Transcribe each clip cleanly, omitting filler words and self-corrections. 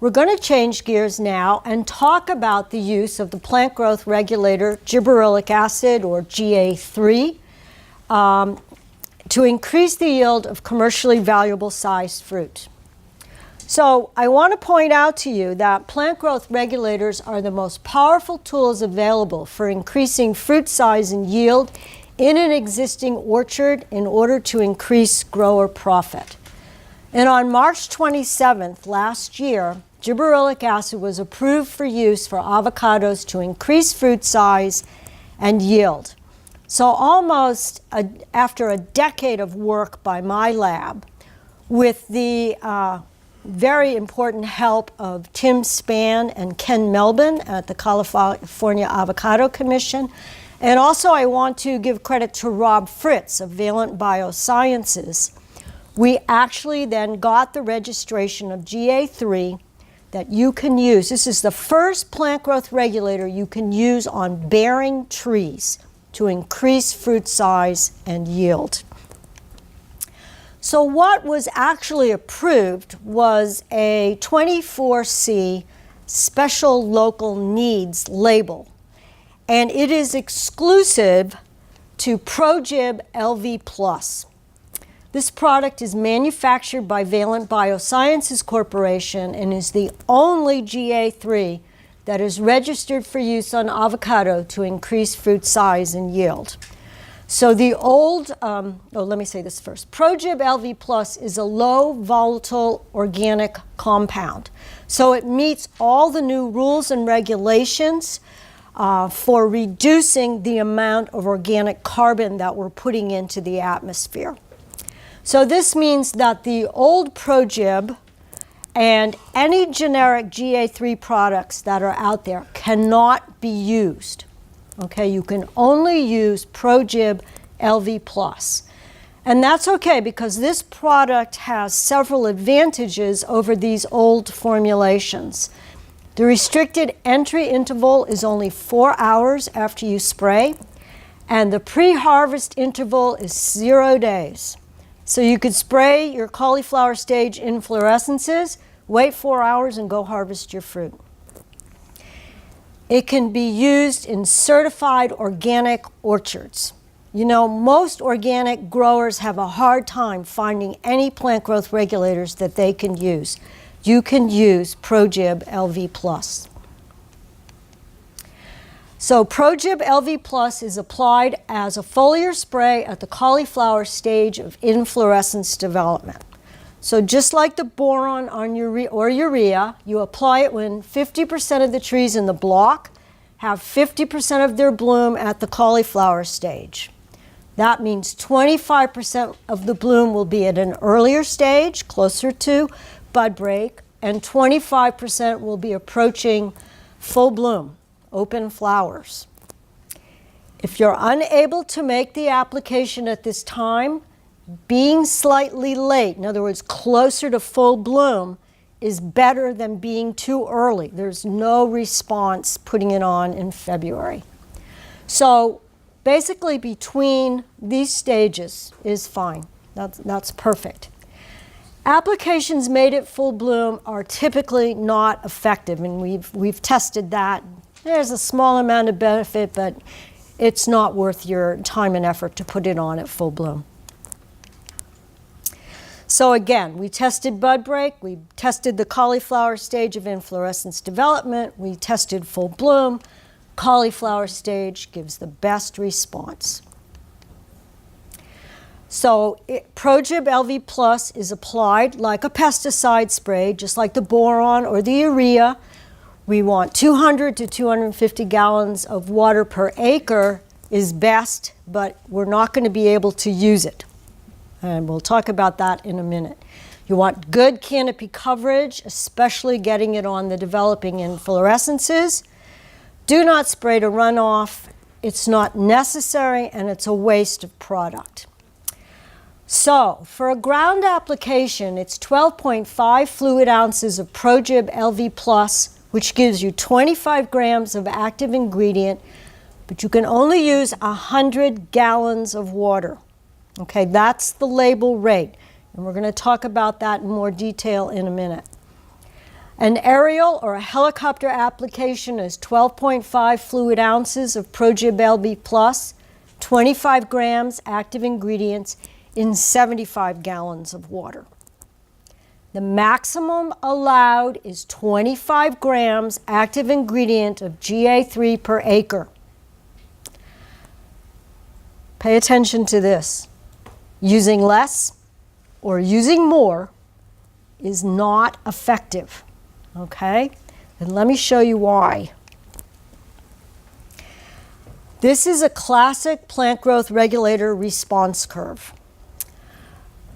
We're going to change gears now and talk about the use of the plant growth regulator gibberellic acid, or GA3, to increase the yield of commercially valuable sized fruit. So I want to point out to you that plant growth regulators are the most powerful tools available for increasing fruit size and yield in an existing orchard in order to increase grower profit. And on March 27th last year, gibberellic acid was approved for use for avocados to increase fruit size and yield. So almost after a decade of work by my lab, with the very important help of Tim Spann and Ken Melvin at the California Avocado Commission, and also I want to give credit to Rob Fritz of Valent Biosciences, we actually then got the registration of GA3 that you can use. This is the first plant growth regulator you can use on bearing trees to increase fruit size and yield. So what was actually approved was a 24C special local needs label, and it is exclusive to ProGib LV+. This product is manufactured by Valent Biosciences Corporation and is the only GA3 that is registered for use on avocado to increase fruit size and yield. So the old, let me say this first. ProGib LV+ is a low volatile organic compound. So it meets all the new rules and regulations for reducing the amount of organic carbon that we're putting into the atmosphere. So this means that the old ProGib and any generic GA3 products that are out there cannot be used. Okay, you can only use ProGib LV+. And that's okay because this product has several advantages over these old formulations. The restricted entry interval is only 4 hours after you spray, and the pre-harvest interval is 0 days. So you could spray your cauliflower stage inflorescences, wait 4 hours, and go harvest your fruit. It can be used in certified organic orchards. You know, most organic growers have a hard time finding any plant growth regulators that they can use. You can use ProGib LV+. So ProGib LV+ is applied as a foliar spray at the cauliflower stage of inflorescence development. So just like the boron on urea, you apply it when 50% of the trees in the block have 50% of their bloom at the cauliflower stage. That means 25% of the bloom will be at an earlier stage, closer to bud break, and 25% will be approaching full bloom, open flowers. If you're unable to make the application at this time, being slightly late, in other words, closer to full bloom, is better than being too early. There's no response putting it on in February. So basically between these stages is fine. That's perfect. Applications made at full bloom are typically not effective, and we've tested that. There's a small amount of benefit, but it's not worth your time and effort to put it on at full bloom. So again, we tested bud break, we tested the cauliflower stage of inflorescence development, we tested full bloom. Cauliflower stage gives the best response. So ProGib LV+ is applied like a pesticide spray, just like the boron or the urea. We want 200 to 250 gallons of water per acre is best, but we're not going to be able to use it. And we'll talk about that in a minute. You want good canopy coverage, especially getting it on the developing inflorescences. Do not spray to runoff. It's not necessary, and it's a waste of product. So for a ground application, it's 12.5 fluid ounces of ProGib LV+, which gives you 25 grams of active ingredient, but you can only use 100 gallons of water. Okay, that's the label rate, and we're going to talk about that in more detail in a minute. An aerial or a helicopter application is 12.5 fluid ounces of ProGib LV Plus, 25 grams active ingredients in 75 gallons of water. The maximum allowed is 25 grams active ingredient of GA3 per acre. Pay attention to this. Using less or using more is not effective, okay? And let me show you why. This is a classic plant growth regulator response curve.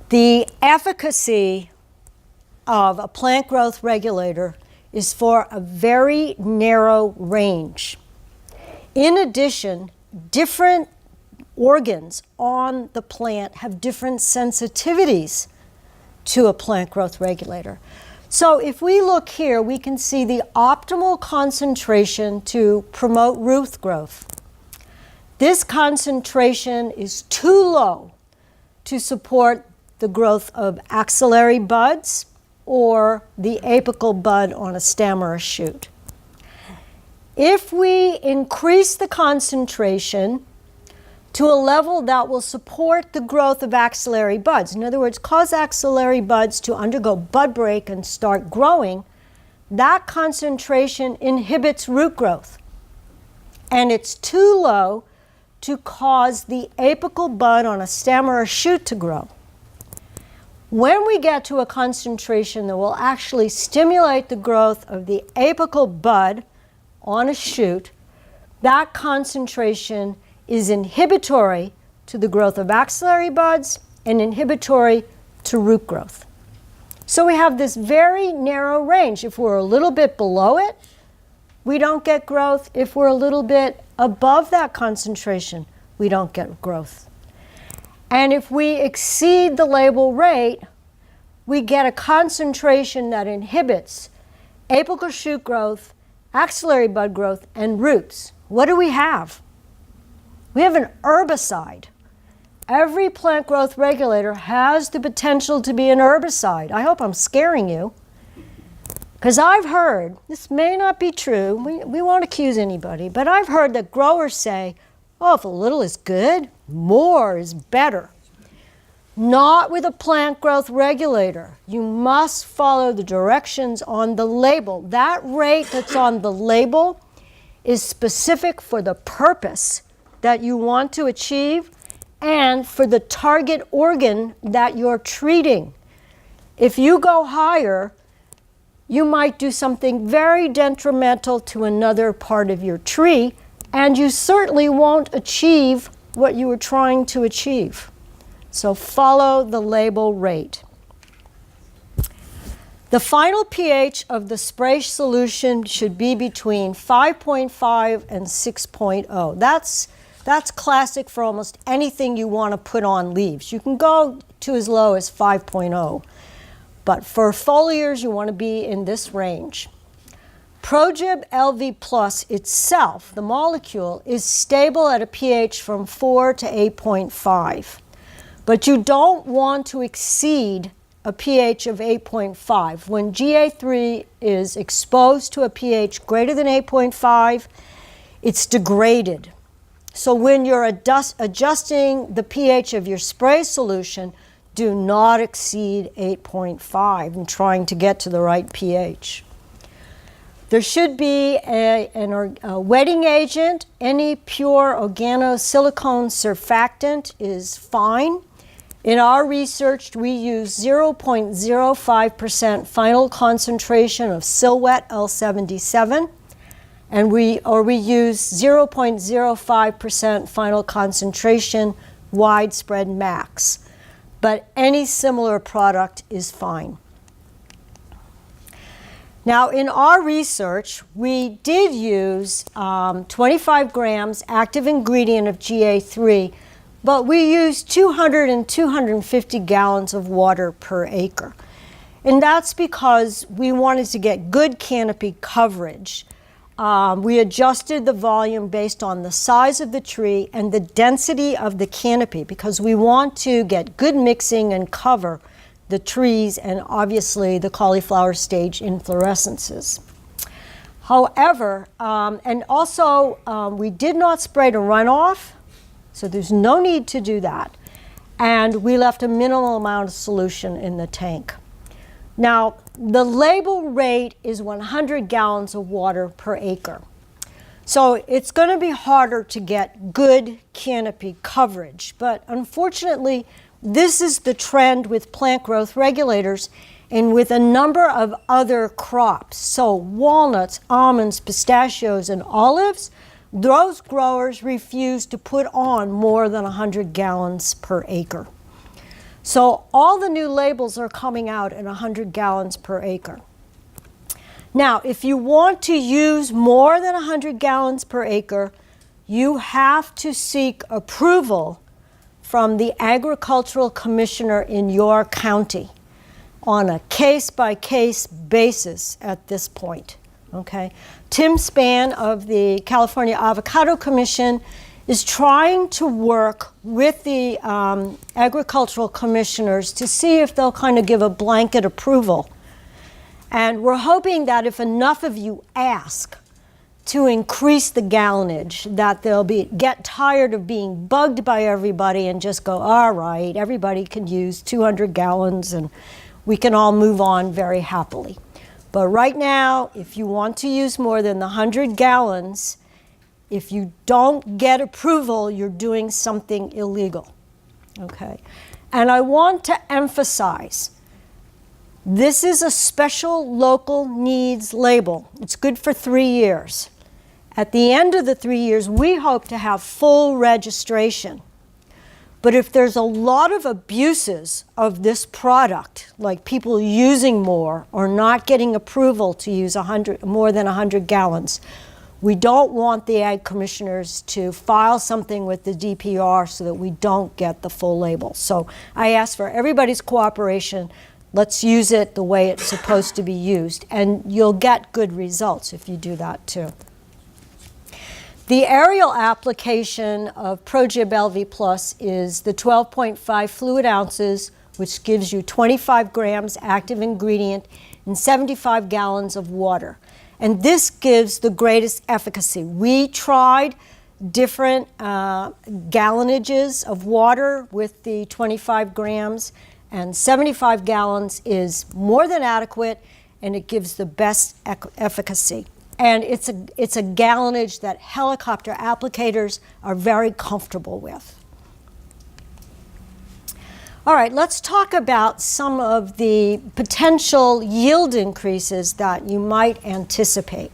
The efficacy of a plant growth regulator is for a very narrow range. In addition, different organs on the plant have different sensitivities to a plant growth regulator. So if we look here, we can see the optimal concentration to promote root growth. This concentration is too low to support the growth of axillary buds or the apical bud on a stem or a shoot. If we increase the concentration to a level that will support the growth of axillary buds, in other words, cause axillary buds to undergo bud break and start growing, that concentration inhibits root growth. And it's too low to cause the apical bud on a stem or a shoot to grow. When we get to a concentration that will actually stimulate the growth of the apical bud on a shoot, that concentration is inhibitory to the growth of axillary buds and inhibitory to root growth. So we have this very narrow range. If we're a little bit below it, we don't get growth. If we're a little bit above that concentration, we don't get growth. And if we exceed the label rate, we get a concentration that inhibits apical shoot growth, axillary bud growth, and roots. What do we have? We have an herbicide. Every plant growth regulator has the potential to be an herbicide. I hope I'm scaring you. Because I've heard, this may not be true, we won't accuse anybody, but I've heard that growers say, oh, if a little is good, more is better. Not with a plant growth regulator. You must follow the directions on the label. That rate that's on the label is specific for the purpose that you want to achieve and for the target organ that you're treating. If you go higher, you might do something very detrimental to another part of your tree, and you certainly won't achieve what you were trying to achieve. So follow the label rate. The final pH of the spray solution should be between 5.5 and 6.0. That's classic for almost anything you want to put on leaves. You can go to as low as 5.0. But for foliars, you want to be in this range. ProGib LV Plus itself, the molecule, is stable at a pH from 4 to 8.5. But you don't want to exceed a pH of 8.5. When GA3 is exposed to a pH greater than 8.5, it's degraded. So when you're adjusting the pH of your spray solution, do not exceed 8.5 in trying to get to the right pH. There should be a wetting agent. Any pure organosilicone surfactant is fine. In our research, we use 0.05% final concentration of Silwet L77, and we use 0.05% final concentration widespread max. But any similar product is fine. Now, in our research, we did use 25 grams active ingredient of GA3, but we used 200 and 250 gallons of water per acre. And that's because we wanted to get good canopy coverage. We adjusted the volume based on the size of the tree and the density of the canopy because we want to get good mixing and cover the trees and obviously the cauliflower stage inflorescences. However, and also we did not spray to runoff, so there's no need to do that. And we left a minimal amount of solution in the tank. Now, the label rate is 100 gallons of water per acre. So it's going to be harder to get good canopy coverage. But unfortunately, this is the trend with plant growth regulators and with a number of other crops. So walnuts, almonds, pistachios, and olives, those growers refuse to put on more than 100 gallons per acre. So all the new labels are coming out at 100 gallons per acre. Now, if you want to use more than 100 gallons per acre, you have to seek approval from the agricultural commissioner in your county on a case-by-case basis at this point. Okay? Tim Spann of the California Avocado Commission is trying to work with the agricultural commissioners to see if they'll kind of give a blanket approval. And we're hoping that if enough of you ask to increase the gallonage, that they'll get tired of being bugged by everybody and just go, all right, everybody can use 200 gallons and we can all move on very happily. But right now, if you want to use more than the 100 gallons, if you don't get approval, you're doing something illegal, okay? And I want to emphasize, this is a special local needs label. It's good for 3 years. At the end of the 3 years, we hope to have full registration. But if there's a lot of abuses of this product, like people using more or not getting approval to use more than 100 gallons, we don't want the ag commissioners to file something with the DPR so that we don't get the full label. So I ask for everybody's cooperation. Let's use it the way it's supposed to be used, and you'll get good results if you do that too. The aerial application of ProGib LV Plus is the 12.5 fluid ounces, which gives you 25 grams active ingredient and 75 gallons of water. And this gives the greatest efficacy. We tried different gallonages of water with the 25 grams, and 75 gallons is more than adequate, and it gives the best efficacy. And it's a gallonage that helicopter applicators are very comfortable with. All right, let's talk about some of the potential yield increases that you might anticipate.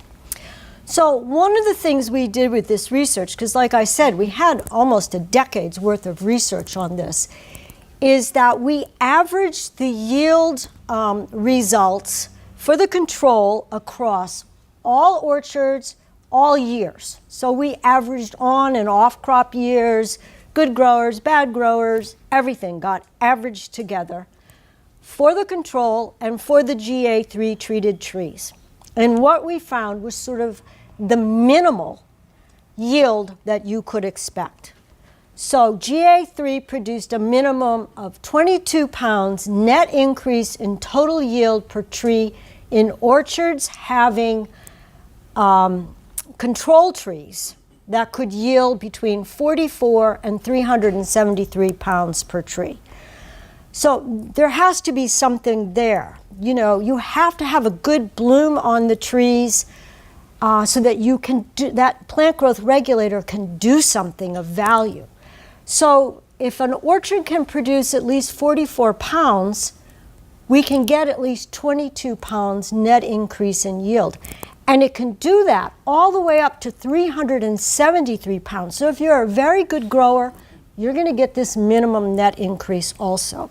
So one of the things we did with this research, because like I said, we had almost a decade's worth of research on this, is that we averaged the yield results for the control across all orchards, all years. So we averaged on and off crop years, good growers, bad growers, everything got averaged together for the control and for the GA3 treated trees. And what we found was sort of the minimal yield that you could expect. So GA3 produced a minimum of 22 pounds net increase in total yield per tree in orchards having control trees that could yield between 44 and 373 pounds per tree. So there has to be something there. You know, you have to have a good bloom on the trees so that you can that plant growth regulator can do something of value. So if an orchard can produce at least 44 pounds, we can get at least 22 pounds net increase in yield. And it can do that all the way up to 373 pounds. So if you're a very good grower, you're going to get this minimum net increase also.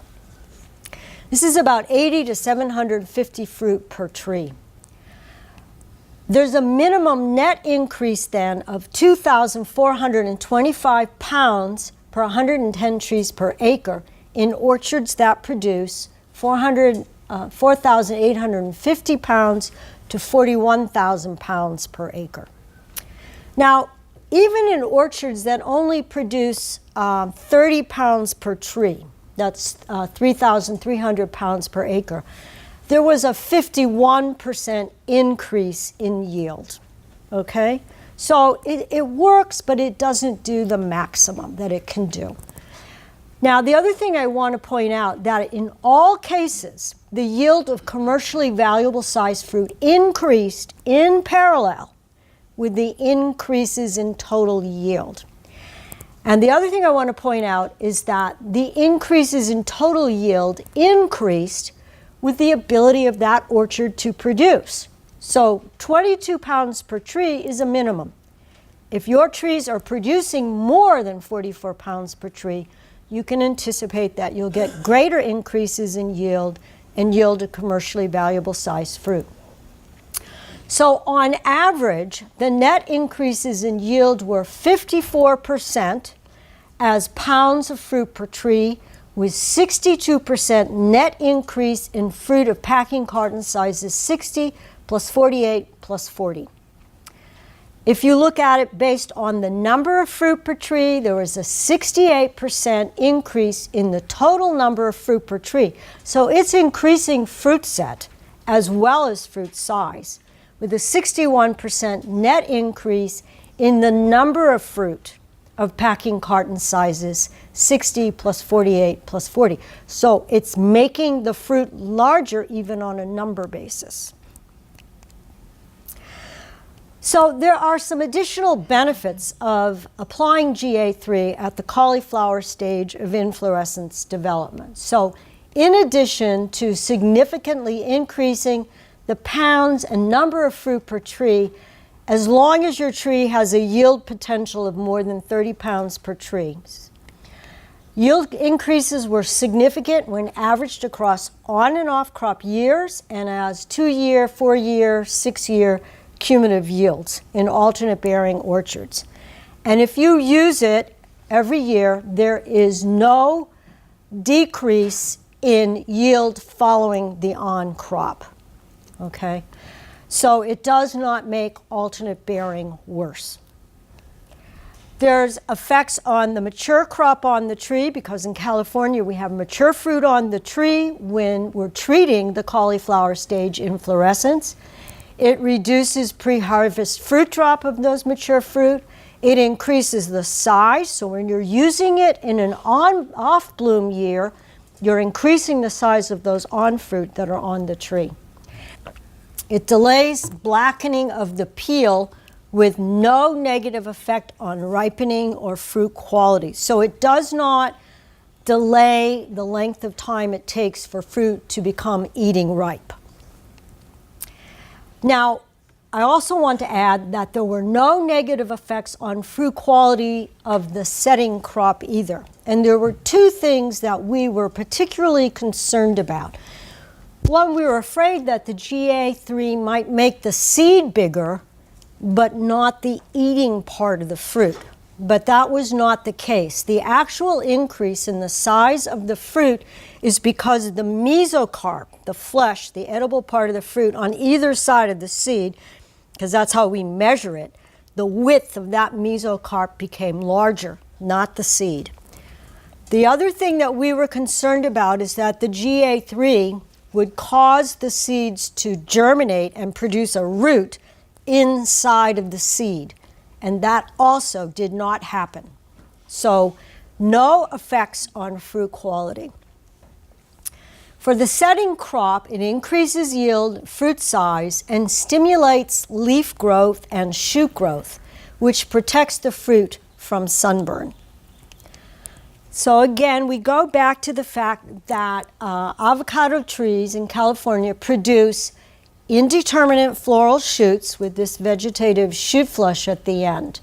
This is about 80 to 750 fruit per tree. There's a minimum net increase then of 2,425 pounds per 110 trees per acre in orchards that produce 4,850 pounds to 41,000 pounds per acre. Now, even in orchards that only produce 30 pounds per tree, that's 3,300 pounds per acre, there was a 51% increase in yield, okay? So it works, but it doesn't do the maximum that it can do. Now, the other thing I want to point out, that in all cases, the yield of commercially valuable sized fruit increased in parallel with the increases in total yield. And the other thing I want to point out is that the increases in total yield increased with the ability of that orchard to produce. So 22 pounds per tree is a minimum. If your trees are producing more than 44 pounds per tree, you can anticipate that you'll get greater increases in yield and yield a commercially valuable sized fruit. So on average, the net increases in yield were 54% as pounds of fruit per tree, with 62% net increase in fruit of packing carton sizes 60 plus 48 plus 40. If you look at it based on the number of fruit per tree, there was a 68% increase in the total number of fruit per tree. So it's increasing fruit set as well as fruit size, with a 61% net increase in the number of fruit of packing carton sizes, 60 plus 48 plus 40. So it's making the fruit larger even on a number basis. So there are some additional benefits of applying GA3 at the cauliflower stage of inflorescence development. So in addition to significantly increasing the pounds and number of fruit per tree, as long as your tree has a yield potential of more than 30 pounds per tree. Yield increases were significant when averaged across on and off crop years and as 2-year, 4-year, 6-year cumulative yields in alternate bearing orchards. And if you use it every year, there is no decrease in yield following the on crop, okay? So it does not make alternate bearing worse. There's effects on the mature crop on the tree, because in California we have mature fruit on the tree when we're treating the cauliflower stage inflorescence. It reduces pre-harvest fruit drop of those mature fruit. It increases the size, so when you're using it in an off bloom year, you're increasing the size of those on fruit that are on the tree. It delays blackening of the peel with no negative effect on ripening or fruit quality. So it does not delay the length of time it takes for fruit to become eating ripe. Now, I also want to add that there were no negative effects on fruit quality of the setting crop either. And there were two things that we were particularly concerned about. One, we were afraid that the GA3 might make the seed bigger, but not the eating part of the fruit. But that was not the case. The actual increase in the size of the fruit is because of the mesocarp, the flesh, the edible part of the fruit on either side of the seed, because that's how we measure it. The width of that mesocarp became larger, not the seed. The other thing that we were concerned about is that the GA3 would cause the seeds to germinate and produce a root inside of the seed. And that also did not happen. So no effects on fruit quality. For the setting crop, it increases yield, fruit size, and stimulates leaf growth and shoot growth, which protects the fruit from sunburn. So again, we go back to the fact that avocado trees in California produce indeterminate floral shoots with this vegetative shoot flush at the end.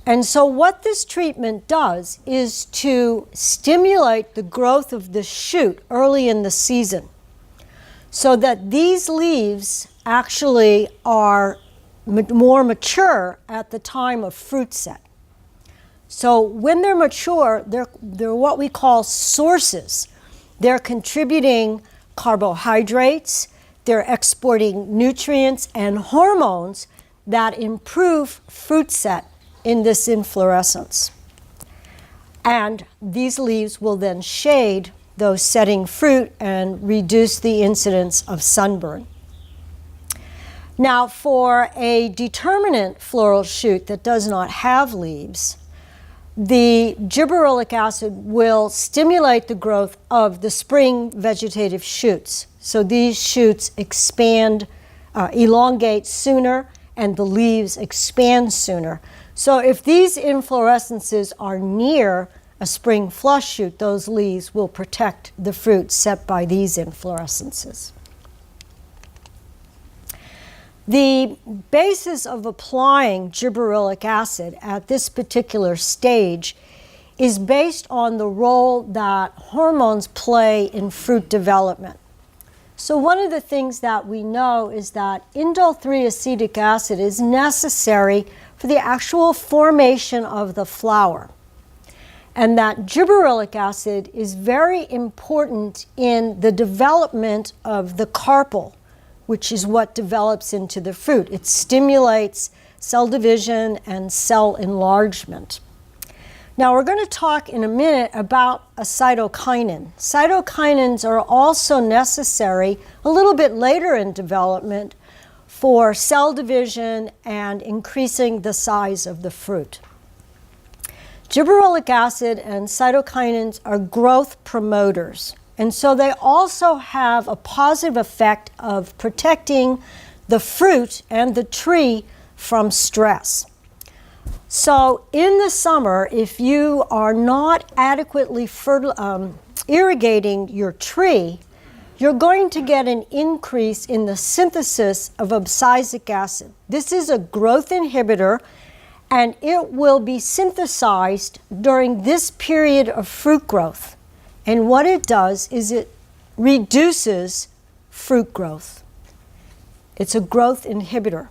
And so what this treatment does is to stimulate the growth of the shoot early in the season, so that these leaves actually are more mature at the time of fruit set. So when they're mature, they're what we call sources. They're contributing carbohydrates, they're exporting nutrients and hormones that improve fruit set in this inflorescence. And these leaves will then shade those setting fruit and reduce the incidence of sunburn. Now, for a determinate floral shoot that does not have leaves, the gibberellic acid will stimulate the growth of the spring vegetative shoots. So these shoots expand, elongate sooner, and the leaves expand sooner. So if these inflorescences are near a spring flush shoot, those leaves will protect the fruit set by these inflorescences. The basis of applying gibberellic acid at this particular stage is based on the role that hormones play in fruit development. So one of the things that we know is that indole-3 acetic acid is necessary for the actual formation of the flower, and that gibberellic acid is very important in the development of the carpel, which is what develops into the fruit. It stimulates cell division and cell enlargement. Now we're going to talk in a minute about a cytokinin. Cytokinins are also necessary a little bit later in development for cell division and increasing the size of the fruit. Gibberellic acid and cytokinins are growth promoters. And so they also have a positive effect of protecting the fruit and the tree from stress. So in the summer, if you are not adequately irrigating your tree, you're going to get an increase in the synthesis of abscisic acid. This is a growth inhibitor, and it will be synthesized during this period of fruit growth. And what it does is it reduces fruit growth. It's a growth inhibitor.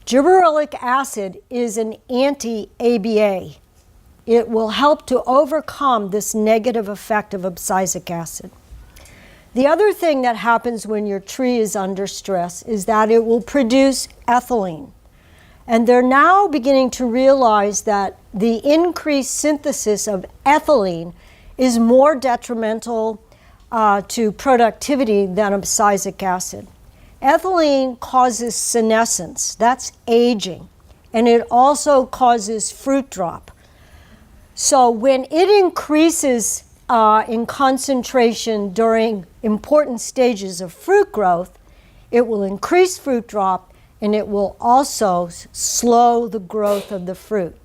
Gibberellic acid is an anti-ABA. It will help to overcome this negative effect of abscisic acid. The other thing that happens when your tree is under stress is that it will produce ethylene. And they're now beginning to realize that the increased synthesis of ethylene is more detrimental to productivity than abscisic acid. Ethylene causes senescence, that's aging, and it also causes fruit drop. So when it increases in concentration during important stages of fruit growth, it will increase fruit drop, and it will also slow the growth of the fruit.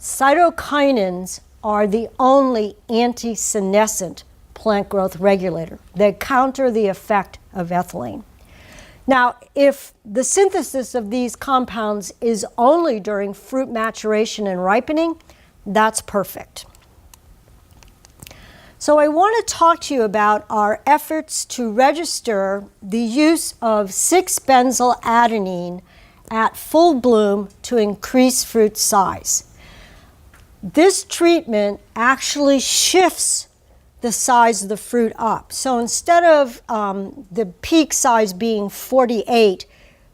Cytokinins are the only anti-senescent plant growth regulator. They counter the effect of ethylene. Now, if the synthesis of these compounds is only during fruit maturation and ripening, that's perfect. So I want to talk to you about our efforts to register the use of 6-benzyladenine at full bloom to increase fruit size. This treatment actually shifts the size of the fruit up. So instead of the peak size being 48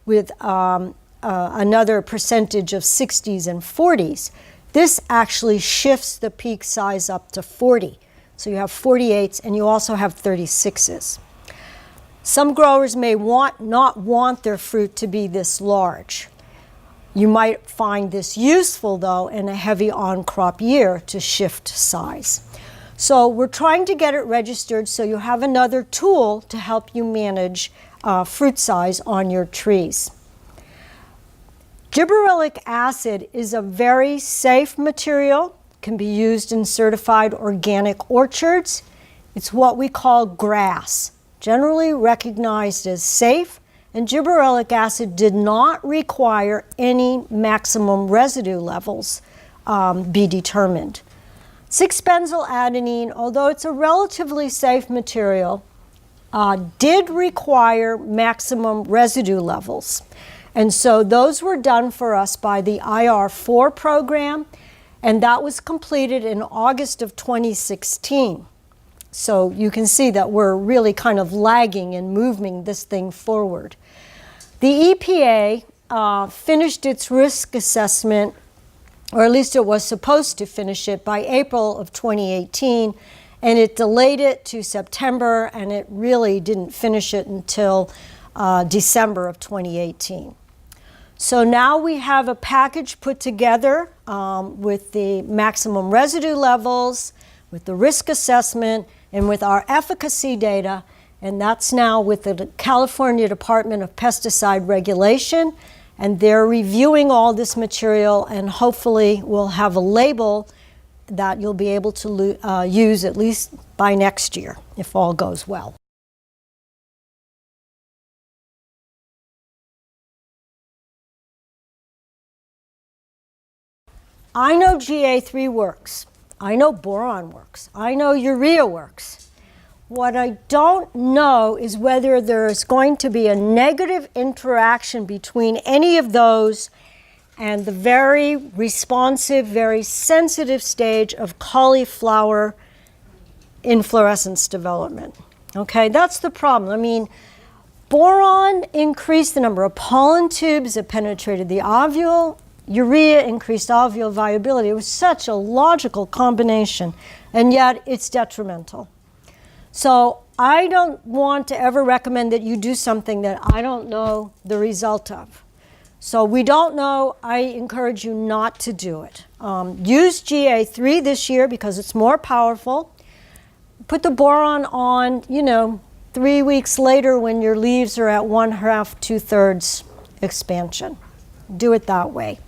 with another percentage of 60s and 40s, this actually shifts the peak size up to 40. So you have 48s and you also have 36s. Some growers may not want their fruit to be this large. You might find this useful, though, in a heavy on-crop year to shift size. So we're trying to get it registered so you have another tool to help you manage fruit size on your trees. Gibberellic acid is a very safe material, can be used in certified organic orchards. It's what we call grass, generally recognized as safe, and gibberellic acid did not require any maximum residue levels be determined. 6-benzyladenine, although it's a relatively safe material, did require maximum residue levels. And so those were done for us by the IR4 program, and that was completed in August of 2016. So you can see that we're really kind of lagging and moving this thing forward. The EPA finished its risk assessment or at least it was supposed to finish it by April of 2018, and it delayed it to September, and it really didn't finish it until December of 2018. So now we have a package put together with the maximum residue levels, with the risk assessment, and with our efficacy data, and that's now with the California Department of Pesticide Regulation, and they're reviewing all this material, and hopefully we'll have a label that you'll be able to use at least by next year, if all goes well. I know GA3 works. I know boron works. I know urea works. What I don't know is whether there's going to be a negative interaction between any of those and the very responsive, very sensitive stage of cauliflower inflorescence development. Okay, that's the problem. I mean, boron increased the number of pollen tubes that penetrated the ovule. Urea increased ovule viability. It was such a logical combination, and yet it's detrimental. So I don't want to ever recommend that you do something that I don't know the result of. So we don't know. I encourage you not to do it. Use GA3 this year because it's more powerful. Put the boron on, 3 weeks later when your leaves are at 1/2, 2/3 expansion. Do it that way.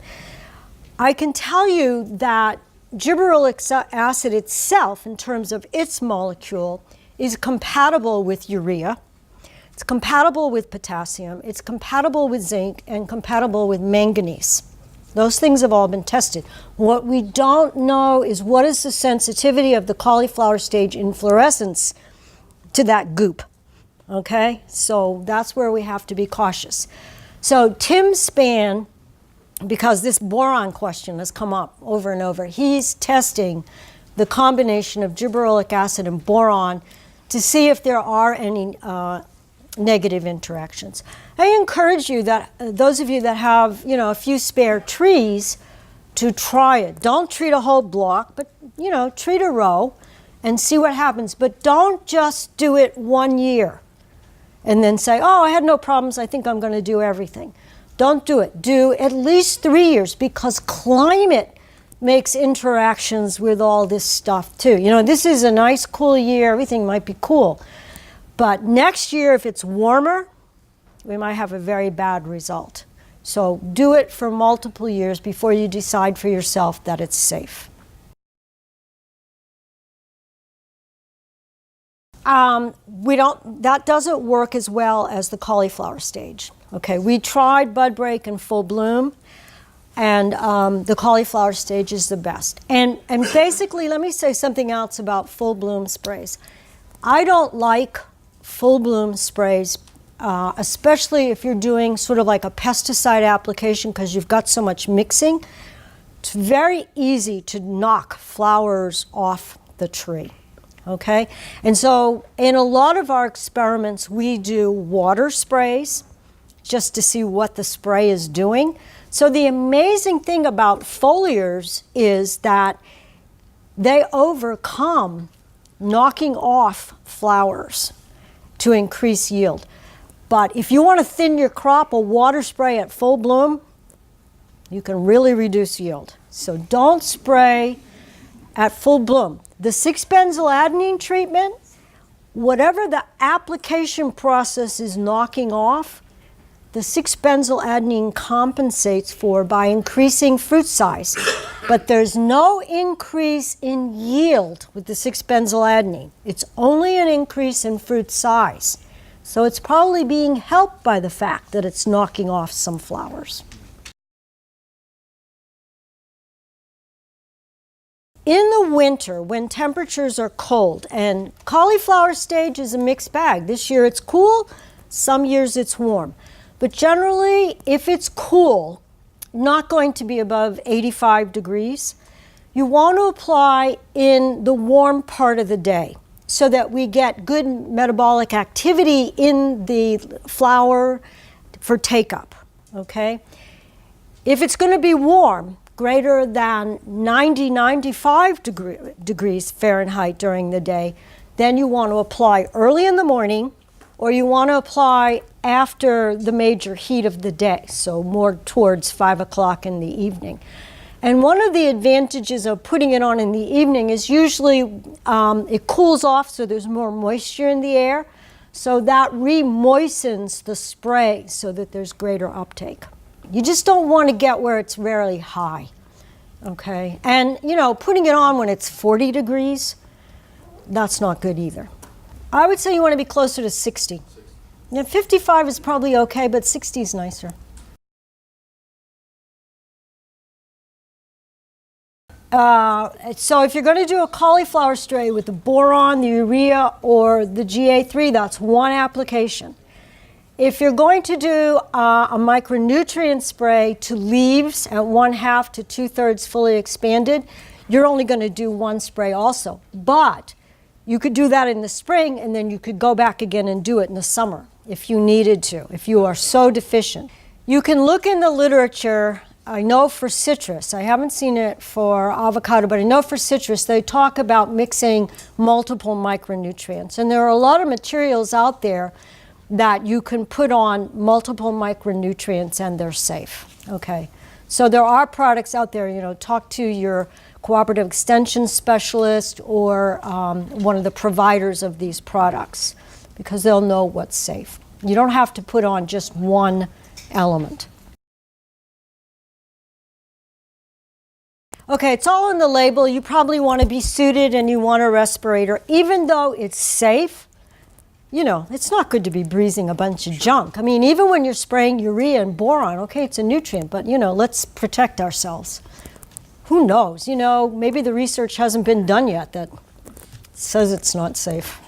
I can tell you that gibberellic acid itself, in terms of its molecule, is compatible with urea. It's compatible with potassium. It's compatible with zinc and compatible with manganese. Those things have all been tested. What we don't know is what is the sensitivity of the cauliflower stage inflorescence to that goop. Okay? So that's where we have to be cautious. So Tim Spann, because this boron question has come up over and over, he's testing the combination of gibberellic acid and boron to see if there are any negative interactions. I encourage you that those of you that have, a few spare trees to try it. Don't treat a whole block, but, treat a row and see what happens. But don't just do it 1 year and then say, oh, I had no problems, I think I'm going to do everything. Don't do it. Do at least 3 years, because climate makes interactions with all this stuff too. This is a nice cool year, everything might be cool. But next year, if it's warmer, we might have a very bad result. So do it for multiple years before you decide for yourself that it's safe. That doesn't work as well as the cauliflower stage. Okay, we tried bud break and full bloom, and the cauliflower stage is the best. And basically, let me say something else about full bloom sprays. I don't like full bloom sprays, especially if you're doing sort of like a pesticide application, because you've got so much mixing. It's very easy to knock flowers off the tree. Okay, and so in a lot of our experiments, we do water sprays just to see what the spray is doing. So the amazing thing about foliars is that they overcome knocking off flowers to increase yield. But if you want to thin your crop, a water spray at full bloom, you can really reduce yield. So don't spray at full bloom. The 6-benzyladenine treatment, whatever the application process is knocking off, the 6-benzyladenine compensates for by increasing fruit size. But there's no increase in yield with the 6-benzyladenine. It's only an increase in fruit size. So it's probably being helped by the fact that it's knocking off some flowers. In the winter, when temperatures are cold, and cauliflower stage is a mixed bag. This year it's cool, some years it's warm. But generally, if it's cool, not going to be above 85 degrees, you want to apply in the warm part of the day so that we get good metabolic activity in the flower for take-up, okay? If it's going to be warm, greater than 95 degrees Fahrenheit during the day, then you want to apply early in the morning, or you want to apply after the major heat of the day, so more towards 5 o'clock in the evening. And one of the advantages of putting it on in the evening is usually it cools off, so there's more moisture in the air, so that re-moistens the spray so that there's greater uptake. You just don't want to get where it's very high, okay? And, you know, putting it on when it's 40 degrees, that's not good either. I would say you want to be closer to 60. Yeah, 55 is probably okay, but 60 is nicer. So if you're going to do a cauliflower spray with the boron, the urea, or the GA3, that's one application. If you're going to do a micronutrient spray to leaves at 1/2 to 2/3 fully expanded, you're only going to do one spray also. But you could do that in the spring, and then you could go back again and do it in the summer if you needed to, if you are so deficient. You can look in the literature. I know for citrus, I haven't seen it for avocado, but I know for citrus, they talk about mixing multiple micronutrients. And there are a lot of materials out there that you can put on multiple micronutrients and they're safe, okay? So there are products out there, you know, talk to your cooperative extension specialist or one of the providers of these products, because they'll know what's safe. You don't have to put on just one element. Okay, it's all in the label. You probably want to be suited and you want a respirator. Even though it's safe, you know, it's not good to be breathing a bunch of junk. I mean, even when you're spraying urea and boron, okay, it's a nutrient, but, you know, let's protect ourselves. Who knows? You know, maybe the research hasn't been done yet that says it's not safe.